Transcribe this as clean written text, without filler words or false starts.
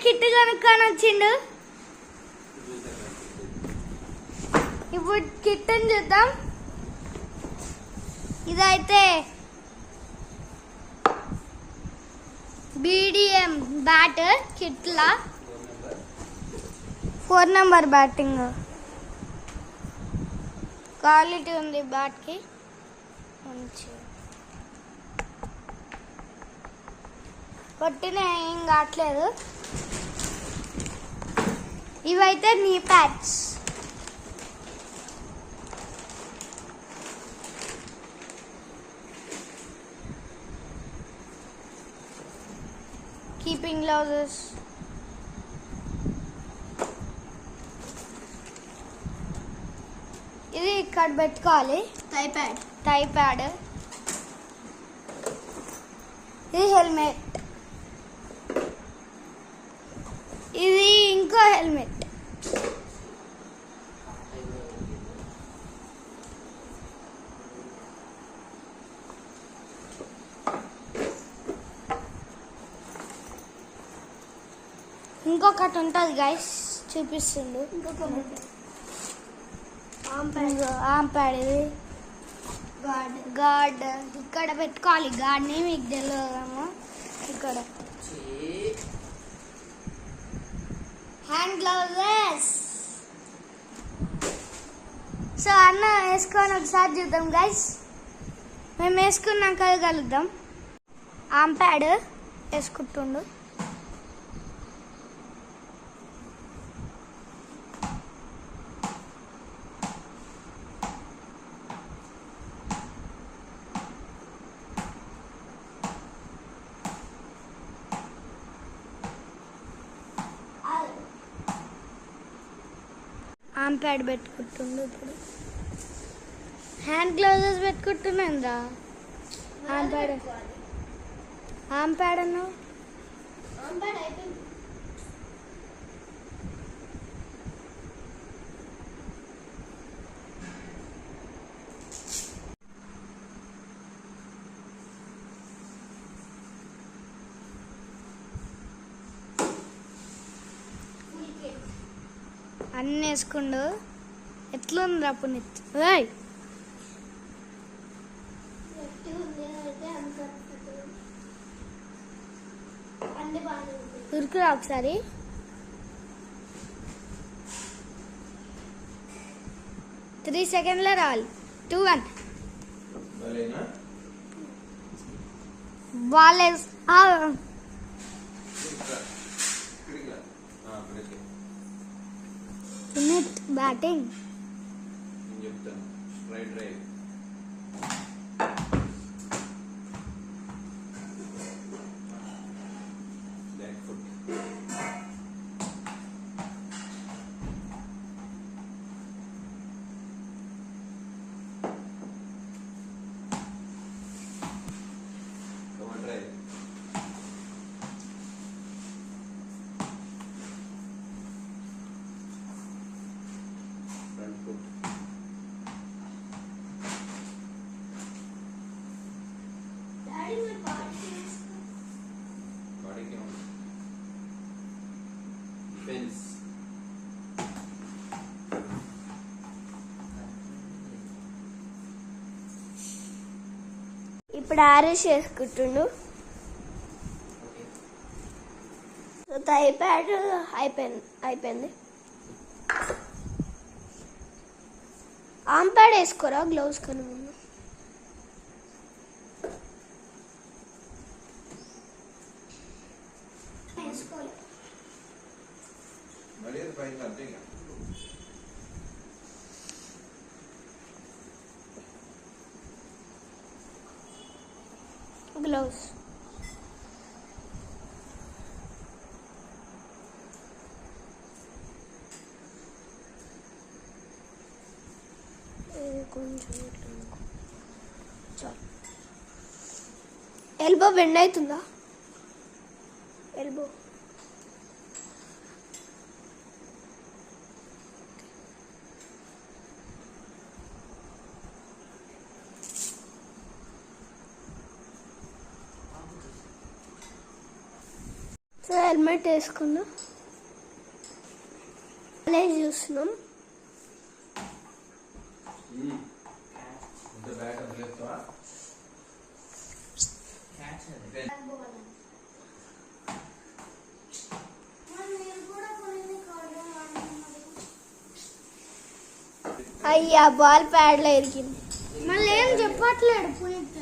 Kit కనుక్కొని వచ్చిండు. ఇప్పుడు కిట్ అని చూద్దాం. ఇదైతే BDM బ్యాట్ కిట్లా 4 నెంబర్ బ్యాటింగ్ క్వాలిటీ ఉంది బ్యాట్కి మంచి కొట్టిన ఏం కావట్లేదు. ఇవైతే నీ ప్యాడ్స్. Keeping gloves. ఇది ఇక్కడ పెట్టుకోవాలి. టై ప్యాడ్. ఇది హెల్మెట్. ఇది ఇంకో హెల్మెట్. ఇంకొకటి ఉంటుంది గైస్, చూపిస్తుండు. ఆమ్ ప్యాడ్. ఇది గార్డ్ ఇక్కడ పెట్టుకోవాలి. గార్డ్ని మీకు తెలియదేమో. ఇక్కడ హ్యాండ్ గ్లౌజెస్. సో అన్న వేసుకొని ఒకసారి చూద్దాం గైస్. మేము వేసుకున్నాక కలుద్దాం. ఆమ్ ప్యాడ్ వేసుకుంటుండు. ఆమ్ ప్యాడ్ పెట్టుకుంటుండు. ఇప్పుడు హ్యాండ్ గ్లౌజెస్ పెట్టుకుంటున్నాందా. ఆమ్ ప్యాడ్ అన్నావు. అన్నీ వేసుకుండు. ఎట్లుంది పునీత్? ఉరుకురా ఒకసారి. త్రీ సెకండ్లో రావాలి. 2, 1 బాల్. పునీత్ బ్యాటింగ్. ఇప్పుడు ఆరేసి వేసుకుంటుండు. టై ప్యాడ్ అయిపోయింది. ఆమ్ ప్యాడ్ వేసుకోరా గ్లౌస్ కన్నా ముందు. గ్లౌస్. కొంచెం చాలు. ఎల్బో బెండ్ అవుతుందా? ఎల్బో సో హెల్మెట్ వేసుకున్నా కాలేజ్ చూస్తున్నాం. అయ్యా బాల్ ప్యాడ్లో ఇరికింది. మళ్ళీ ఏం చెప్పట్లేడు పునీత్.